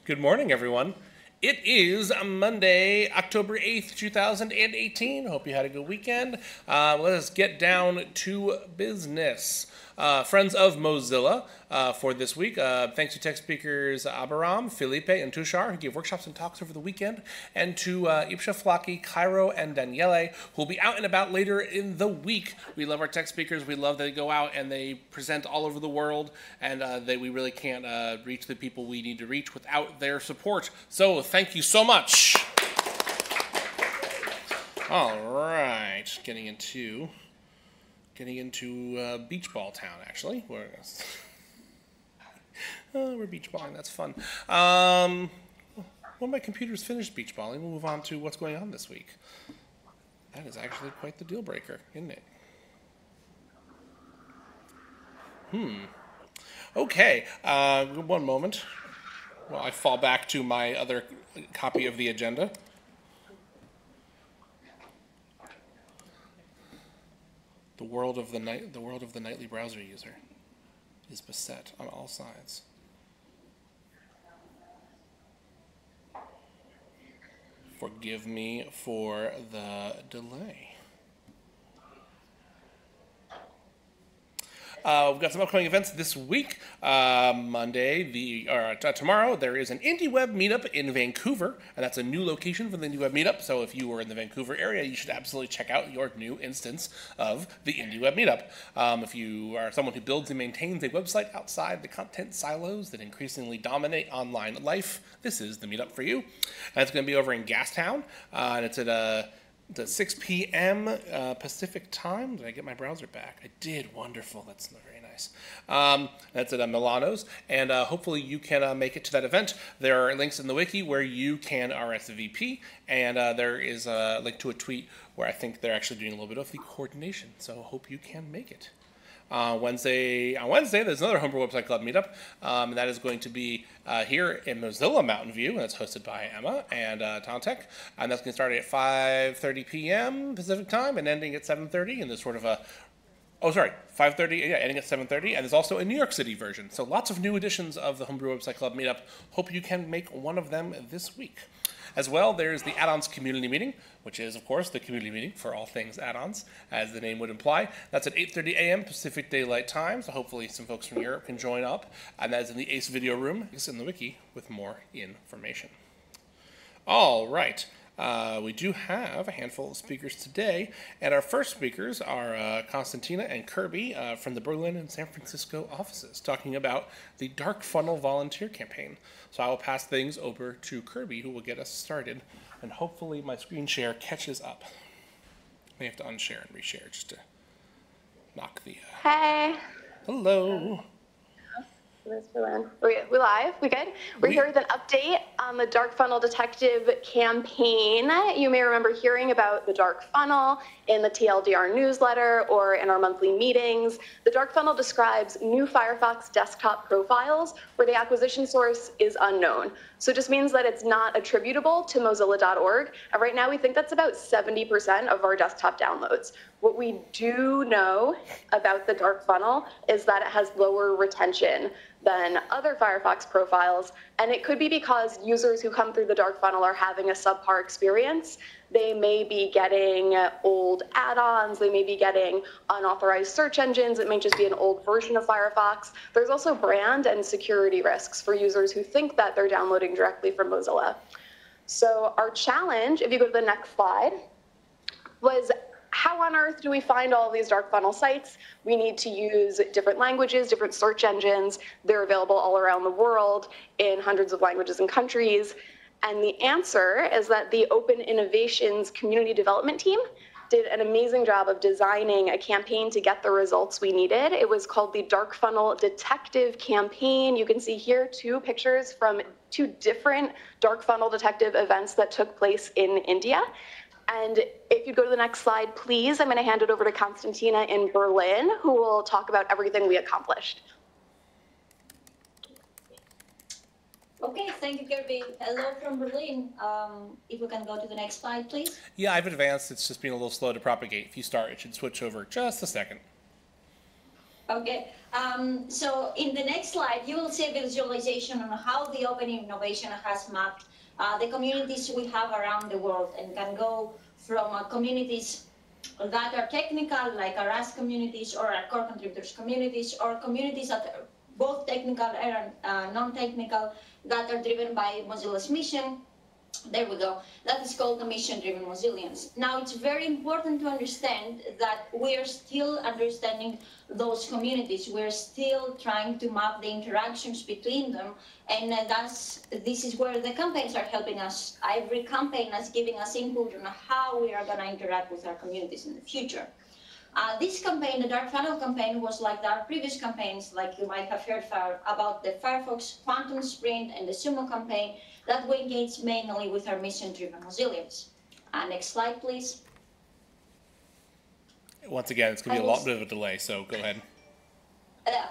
Good morning, everyone. It is Monday, October 8th, 2018. Hope you had a good weekend. Let us get down to business. Friends of Mozilla for this week. Thanks to tech speakers Abaram, Felipe, and Tushar, who gave workshops and talks over the weekend, and to Ipsha, Flaki, Cairo, and Daniele, who will be out and about later in the week. We love our tech speakers. We love that they go out and they present all over the world, and we really can't reach the people we need to reach without their support. So thank you so much. All right, getting into beach ball town, actually. We're beach balling, that's fun. When my computer's finished beach balling, we'll move on to what's going on this week. That is actually quite the deal breaker, isn't it? Okay, one moment. Well, I fall back to my other copy of the agenda. The world of the nightly browser user is beset on all sides. Forgive me for the delay. We've got some upcoming events this week. Monday, tomorrow, there is an IndieWeb meetup in Vancouver, and that's a new location for the IndieWeb meetup. So if you are in the Vancouver area, you should absolutely check out your new instance of the IndieWeb meetup. If you are someone who builds and maintains a website outside the content silos that increasingly dominate online life, this is the meetup for you. And it's going to be over in Gastown, and it's at 6 p.m. Pacific time. Did I get my browser back? I did. Wonderful. That's very nice. That's at Milano's, and hopefully you can make it to that event. There are links in the wiki where you can RSVP, and there is a link to a tweet where I think they're actually doing a little bit of the coordination. So I hope you can make it. On Wednesday, there's another Homebrew Website Club meetup, and that is going to be here in Mozilla Mountain View, and it's hosted by Emma and Tomtech, and that's going to start at 5:30 p.m. Pacific time and ending at 7:30, and there's sort of a 5:30, ending at 7:30, and there's also a New York City version, so lots of new editions of the Homebrew Website Club meetup. Hope you can make one of them this week. As well, there's the add-ons community meeting, which is, of course, the community meeting for all things add-ons, as the name would imply. That's at 8:30 a.m. Pacific Daylight Time, so hopefully some folks from Europe can join up. And that is in the ACE video room. It's in the wiki with more information. All right. We do have a handful of speakers today, and our first speakers are Constantina and Kirby from the Berlin and San Francisco offices, talking about the Dark Funnel volunteer campaign. So I will pass things over to Kirby, who will get us started, and hopefully my screen share catches up. I may have to unshare and reshare just to knock the... Hey. Hello. We live? We good? We're here with an update on the Dark Funnel Detective campaign. You may remember hearing about the Dark Funnel in the TLDR newsletter or in our monthly meetings. The Dark Funnel describes new Firefox desktop profiles where the acquisition source is unknown. So it just means that it's not attributable to Mozilla.org. And right now we think that's about 70% of our desktop downloads. What we do know about the Dark Funnel is that it has lower retention than other Firefox profiles, and it could be because users who come through the Dark Funnel are having a subpar experience. They may be getting old add-ons, they may be getting unauthorized search engines, it may just be an old version of Firefox. There's also brand and security risks for users who think that they're downloading directly from Mozilla. So our challenge, if you go to the next slide, was how on earth do we find all of these Dark Funnel sites? We need to use different languages, different search engines. They're available all around the world in hundreds of languages and countries. And the answer is that the Open Innovations Community Development Team did an amazing job of designing a campaign to get the results we needed. It was called the Dark Funnel Detective Campaign. You can see here 2 pictures from 2 different dark funnel detective events that took place in India. And if you go to the next slide, please, I'm going to hand it over to Konstantina in Berlin, who will talk about everything we accomplished. Okay, thank you, Kirby. Hello from Berlin. If we can go to the next slide, please. Yeah, I've advanced. It's just being a little slow to propagate. If you start, it should switch over just a second. Okay, so in the next slide, you will see a visualization on how the Open Innovation has mapped the communities we have around the world, and can go from communities that are technical, like our Ask communities or our core contributors communities, or communities that are both technical and non-technical, that are driven by Mozilla's mission. There we go. That is called the mission-driven Mozillians. Now, it's very important to understand that we are still understanding those communities. We're still trying to map the interactions between them, and this is where the campaigns are helping us. Every campaign is giving us input on how we are going to interact with our communities in the future. This campaign, the Dark Funnel campaign, was like our previous campaigns, like you might have heard about the Firefox Quantum Sprint and the Sumo campaign, that we engage mainly with our mission-driven Mozillians. Next slide, please. Once again, it's going to be a lot bit of a delay, so go ahead.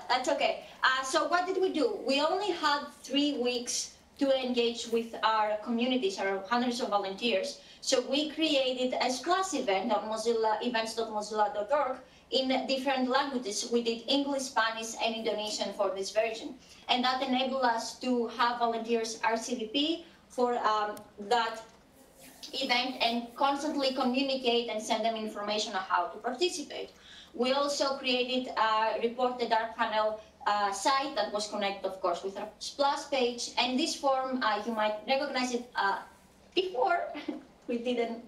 That's okay. So what did we do? We only had 3 weeks to engage with our communities, our hundreds of volunteers. So we created a splash event on Mozilla, events.mozilla.org, in different languages. We did English, Spanish, and Indonesian for this version. And that enabled us to have volunteers RCVP for that event and constantly communicate and send them information on how to participate. We also created a Report the Dark Funnel site that was connected, of course, with our Splash page. And this form, you might recognize it before. We didn't,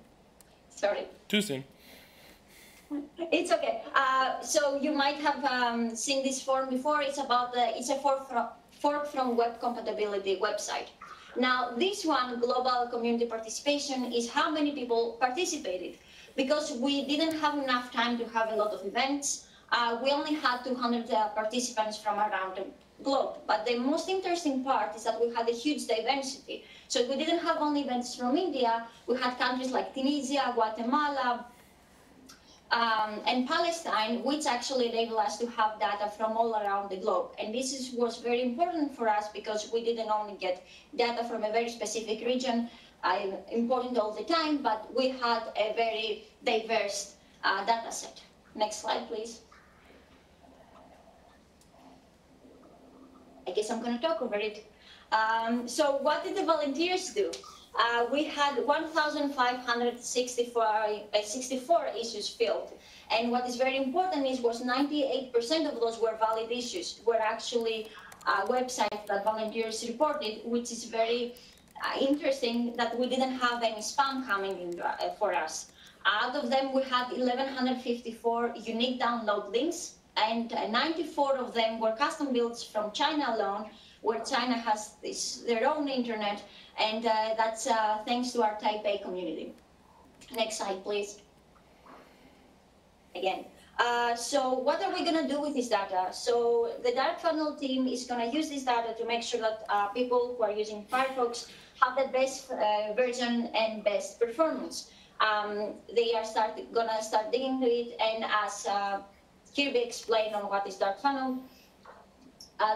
sorry. Too soon. It's okay. So you might have seen this form before. It's about it's a fork from web compatibility website. Now, this one, global community participation, is how many people participated. Because we didn't have enough time to have a lot of events, we only had 200 participants from around the globe. But the most interesting part is that we had a huge diversity. So we didn't have only events from India. We had countries like Tunisia, Guatemala, and Palestine, which actually enabled us to have data from all around the globe. And this was very important for us because we didn't only get data from a very specific region, important all the time, but we had a very diverse data set. Next slide, please. I guess I'm going to talk over it. So what did the volunteers do? We had 1,564 issues filled. And what is very important was 98% of those were valid issues, were actually websites that volunteers reported, which is very interesting that we didn't have any spam coming in for us. Out of them, we had 1,154 unique download links, and 94 of them were custom builds from China alone, where China has their own internet, and that's thanks to our Taipei community. Next slide, please. Again. So what are we going to do with this data? So the Dark Funnel team is going to use this data to make sure that people who are using Firefox have the best version and best performance. They are going to start digging into it, and as Kirby explained on what is Dark Funnel,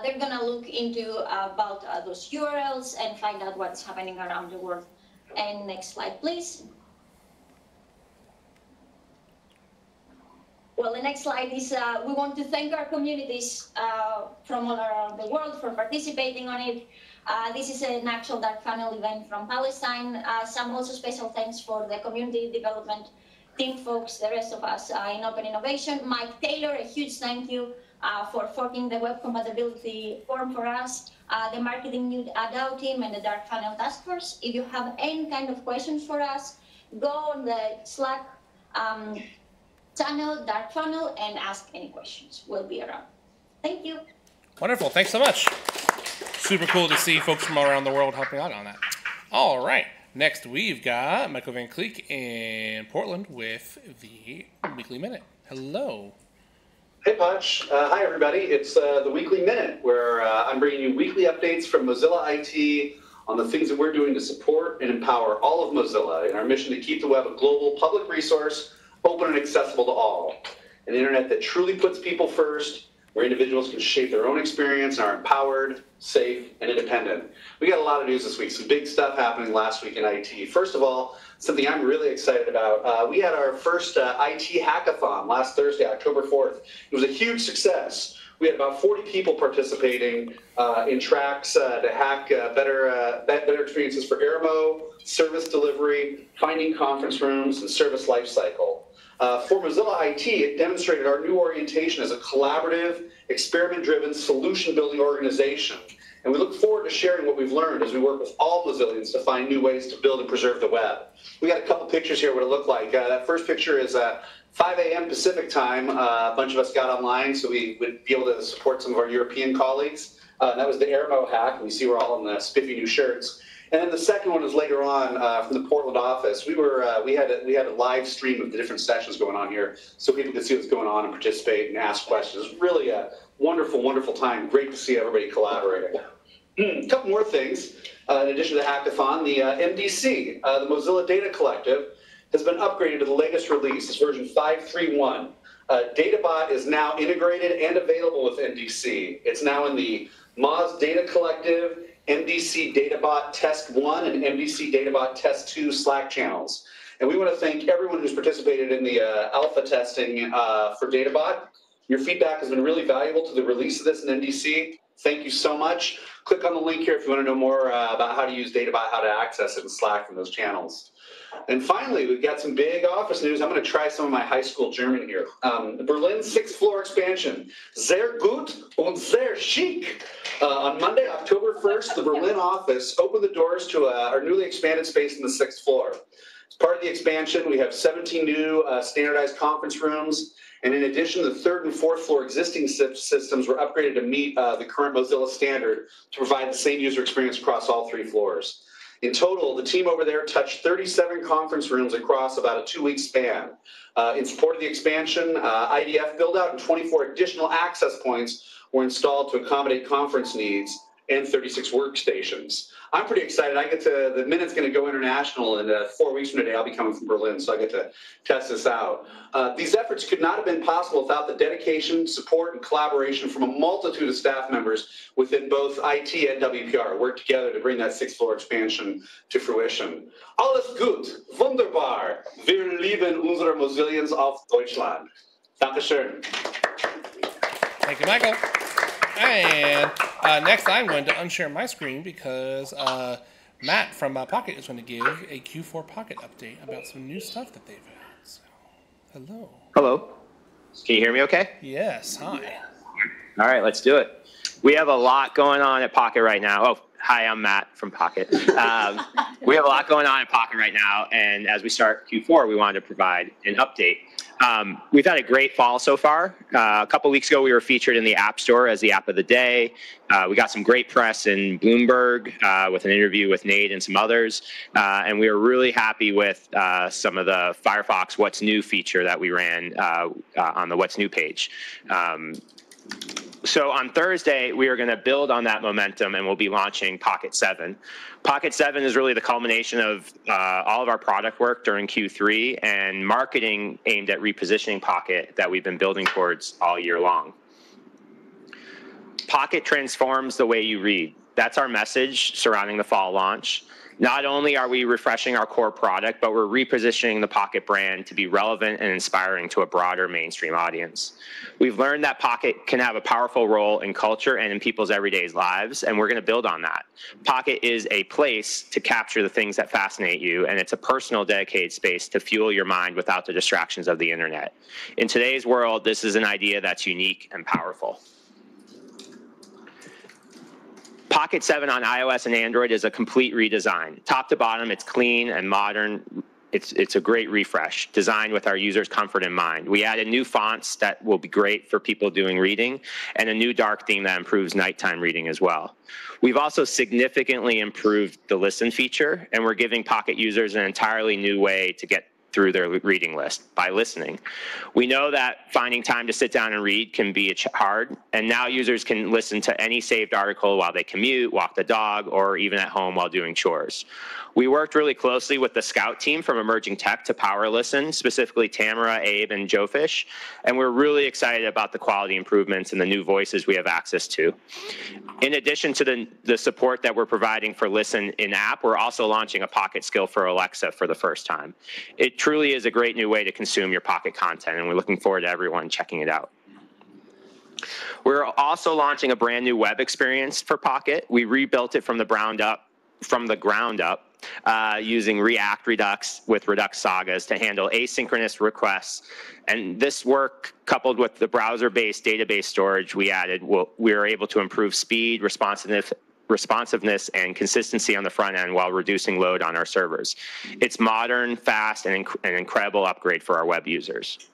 they're going to look into about those URLs and find out what's happening around the world. And next slide, please. Well, the next slide is we want to thank our communities from all around the world for participating on it. This is an actual Dark Funnel event from Palestine. Some also special thanks for the community development team folks, the rest of us in Open Innovation. Mike Taylor, a huge thank you for forking the web compatibility form for us. The Marketing New DAO team and the Dark Funnel Task Force. If you have any kind of questions for us, go on the Slack channel, Dark Funnel, and ask any questions. We'll be around. Thank you. Wonderful. Thanks so much. Super cool to see folks from all around the world helping out on that. All right. Next, we've got Michael Van Cleek in Portland with the Weekly Minute. Hello. Hey, Potch. Hi, everybody. It's the Weekly Minute, where I'm bringing you weekly updates from Mozilla IT on the things that we're doing to support and empower all of Mozilla in our mission to keep the web a global public resource, open and accessible to all. An internet that truly puts people first, where individuals can shape their own experience and are empowered, safe, and independent. We got a lot of news this week, some big stuff happening last week in IT. First of all, something I'm really excited about. We had our first IT hackathon last Thursday, October 4th. It was a huge success. We had about 40 people participating in tracks to hack better experiences for Airmo, service delivery, finding conference rooms, and service lifecycle. For Mozilla IT, it demonstrated our new orientation as a collaborative, experiment-driven, solution-building organization. And we look forward to sharing what we've learned as we work with all Mozillians to find new ways to build and preserve the web. We got a couple pictures here what it looked like. That first picture is 5 a.m. Pacific time. A bunch of us got online so we would be able to support some of our European colleagues. That was the Airmo hack. We see we're all in the spiffy new shirts. And then the second one is later on from the Portland office. We had a live stream of the different sessions going on here, so people could see what's going on and participate and ask questions. It was really a wonderful, wonderful time. Great to see everybody collaborating. A couple more things. In addition to the hackathon, the MDC, the Mozilla Data Collective, has been upgraded to the latest release. It's version 5.3.1. DataBot is now integrated and available with MDC. It's now in the Moz Data Collective, MDC DataBot Test 1 and MDC DataBot Test 2 Slack channels. And we want to thank everyone who's participated in the alpha testing for DataBot. Your feedback has been really valuable to the release of this in MDC. Thank you so much. Click on the link here if you want to know more about how to use DataBot, how to access it in Slack from those channels. And finally, we've got some big office news. I'm going to try some of my high school German here. Berlin 6th floor expansion. Sehr gut und sehr chic. On Monday, October 1st, the Berlin office opened the doors to our newly expanded space in the 6th floor. As part of the expansion, we have 17 new standardized conference rooms. And in addition, the 3rd and 4th floor existing systems were upgraded to meet the current Mozilla standard to provide the same user experience across all 3 floors. In total, the team over there touched 37 conference rooms across about a 2-week span. In support of the expansion, IDF build-out and 24 additional access points were installed to accommodate conference needs and 36 workstations. I'm pretty excited. The Minute's going to go international, and 4 weeks from today, I'll be coming from Berlin, so I get to test this out. These efforts could not have been possible without the dedication, support, and collaboration from a multitude of staff members within both IT and WPR. Work together to bring that 6th floor expansion to fruition. Alles gut, wunderbar. Wir lieben unsere Mozillians auf Deutschland. Dankeschön. Thank you, Michael. And next, I'm going to unshare my screen because Matt from Pocket is going to give a Q4 Pocket update about some new stuff that they've had. So, hello. Hello. Can you hear me okay? Yes, hi. All right, let's do it. We have a lot going on at Pocket right now. Oh, hi, I'm Matt from Pocket. We have a lot going on at Pocket right now, and as we start Q4, we wanted to provide an update. We've had a great fall so far. A couple weeks ago, we were featured in the App Store as the app of the day. We got some great press in Bloomberg with an interview with Nate and some others. And we were really happy with some of the Firefox What's New feature that we ran on the What's New page. So on Thursday, we are going to build on that momentum, and we'll be launching Pocket 7. Pocket 7 is really the culmination of all of our product work during Q3 and marketing aimed at repositioning Pocket that we've been building towards all year long. Pocket transforms the way you read. That's our message surrounding the fall launch. Not only are we refreshing our core product, but we're repositioning the Pocket brand to be relevant and inspiring to a broader mainstream audience. We've learned that Pocket can have a powerful role in culture and in people's everyday lives, and we're going to build on that. Pocket is a place to capture the things that fascinate you, and it's a personal, dedicated space to fuel your mind without the distractions of the internet. In today's world, this is an idea that's unique and powerful. Pocket 7 on iOS and Android is a complete redesign. Top to bottom, it's clean and modern, It's a great refresh, designed with our users' comfort in mind. We added new fonts that will be great for people doing reading, and a new dark theme that improves nighttime reading as well. We've also significantly improved the listen feature, and we're giving Pocket users an entirely new way to get through their reading list by listening. We know that finding time to sit down and read can be hard, and now users can listen to any saved article while they commute, walk the dog, or even at home while doing chores. We worked really closely with the Scout team from Emerging Tech to power listen, specifically Tamara, Abe, and Joe Fish, and we're really excited about the quality improvements and the new voices we have access to. In addition to the support that we're providing for Listen in-app, we're also launching a Pocket skill for Alexa for the first time. It truly is a great new way to consume your Pocket content, and we're looking forward to everyone checking it out. We're also launching a brand new web experience for Pocket. We rebuilt it from the ground up, using React Redux with Redux sagas to handle asynchronous requests. And this work, coupled with the browser-based database storage we added, we are able to improve speed, responsiveness, and consistency on the front end while reducing load on our servers. It's modern, fast, and an incredible upgrade for our web users.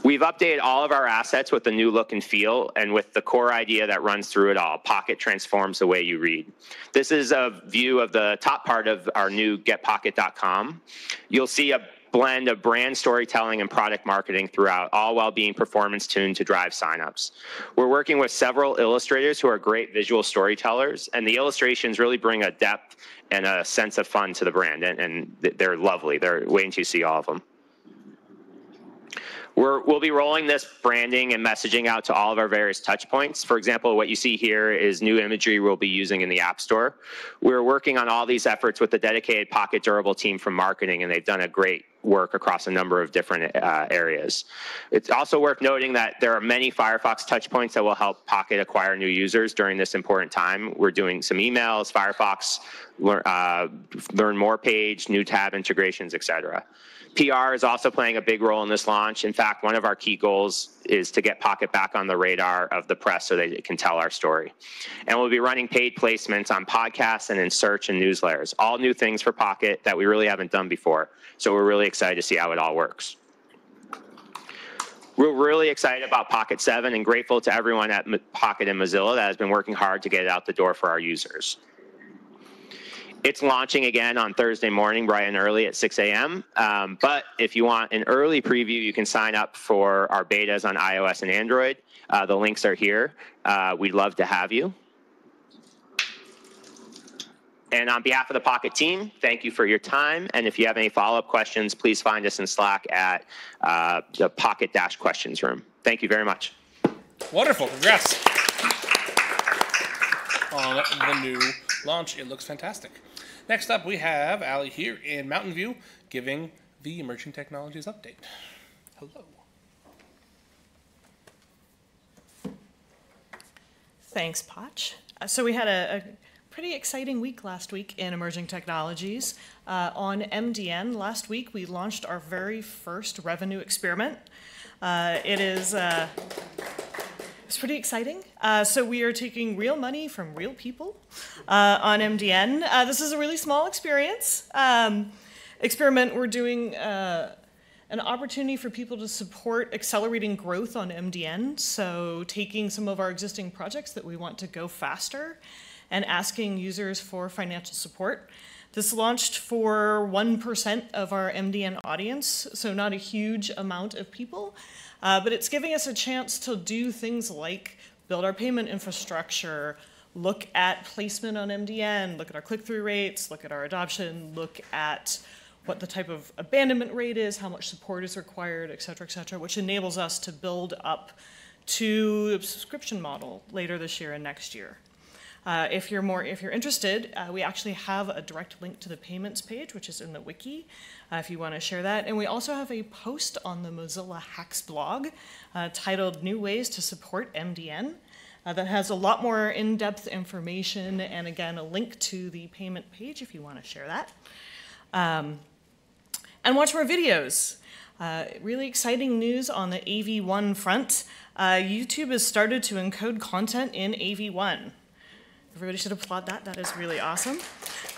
We've updated all of our assets with the new look and feel, and with the core idea that runs through it all: Pocket transforms the way you read. This is a view of the top part of our new getpocket.com. You'll see a blend of brand storytelling and product marketing throughout, all while being performance tuned to drive signups. We're working with several illustrators who are great visual storytellers, and the illustrations really bring a depth and a sense of fun to the brand, and they're lovely. They're waiting to see all of them. We'll be rolling this branding and messaging out to all of our various touch points. For example, what you see here is new imagery we'll be using in the App Store. We're working on all these efforts with the dedicated Pocket Durable team from marketing, and they've done a great work across a number of different areas. It's also worth noting that there are many Firefox touch points that will help Pocket acquire new users during this important time. We're doing some emails, Firefox Learn More page, new tab integrations, etc. PR is also playing a big role in this launch. In fact, one of our key goals is to get Pocket back on the radar of the press so that it can tell our story. And we'll be running paid placements on podcasts and in search and newsletters, all new things for Pocket that we really haven't done before. So we're really excited to see how it all works. We're really excited about Pocket 7 and grateful to everyone at Pocket and Mozilla that has been working hard to get it out the door for our users. It's launching again on Thursday morning, bright and early at 6 a.m. But if you want an early preview, you can sign up for our betas on iOS and Android. The links are here. We'd love to have you. And on behalf of the Pocket team, thank you for your time. And if you have any follow-up questions, please find us in Slack at the Pocket-questions room. Thank you very much. Wonderful. Congrats on the new launch. It looks fantastic. Next up, we have Allie here in Mountain View giving the Emerging Technologies update. Hello. Thanks, Potch. So we had a pretty exciting week last week in Emerging Technologies. On MDN last week, we launched our very first revenue experiment. It's pretty exciting. So we are taking real money from real people on MDN. This is a really small experiment. We're doing an opportunity for people to support accelerating growth on MDN. So taking some of our existing projects that we want to go faster and asking users for financial support. This launched for 1% of our MDN audience, so not a huge amount of people. But it's giving us a chance to do things like build our payment infrastructure, look at placement on MDN, look at our click-through rates, look at our adoption, look at what the type of abandonment rate is, how much support is required, et cetera, which enables us to build up to a subscription model later this year and next year. If you're interested, we actually have a direct link to the payments page, which is in the wiki, if you want to share that. And we also have a post on the Mozilla Hacks blog titled New Ways to Support MDN that has a lot more in-depth information and, again, a link to the payment page if you want to share that. And watch more videos. Really exciting news on the AV1 front. YouTube has started to encode content in AV1. Everybody should applaud that. That is really awesome.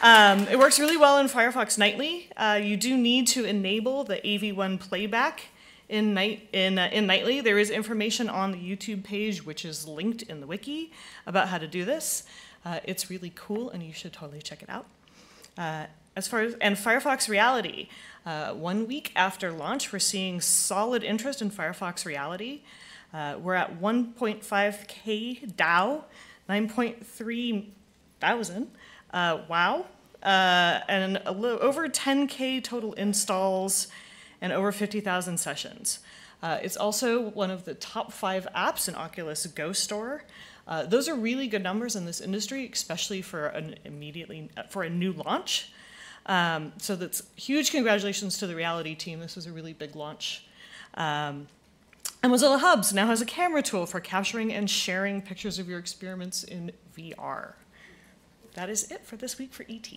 It works really well in Firefox Nightly. You do need to enable the AV1 playback in Nightly. There is information on the YouTube page, which is linked in the wiki, about how to do this. It's really cool, and you should totally check it out. And Firefox Reality. 1 week after launch, we're seeing solid interest in Firefox Reality. We're at 1.5K DAO, 9.3 thousand, wow, and over 10K total installs and over 50,000 sessions. It's also one of the top 5 apps in Oculus Go Store. Those are really good numbers in this industry, especially for a new launch. So that's huge congratulations to the Reality team. This was a really big launch. And Mozilla Hubs now has a camera tool for capturing and sharing pictures of your experiments in VR. That is it for this week for ET.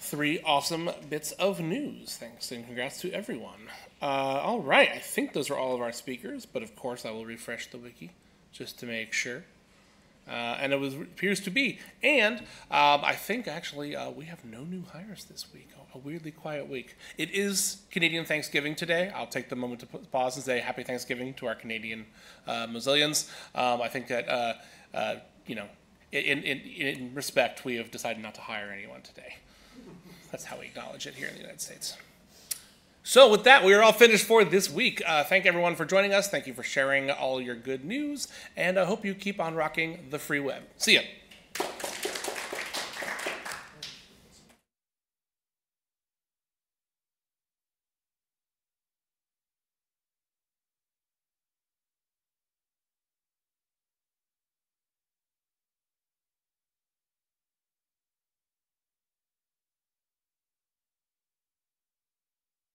3 awesome bits of news. Thanks and congrats to everyone. All right, I think those are all of our speakers, but of course I will refresh the wiki just to make sure. And it appears to be. And I think actually we have no new hires this week. A weirdly quiet week. It is Canadian Thanksgiving today. I'll take the moment to pause and say Happy Thanksgiving to our Canadian Mozillians. I think that in respect, we have decided not to hire anyone today. That's how we acknowledge it here in the United States. So with that, we are all finished for this week. Thank everyone for joining us. Thank you for sharing all your good news, and I hope you keep on rocking the free web. See ya.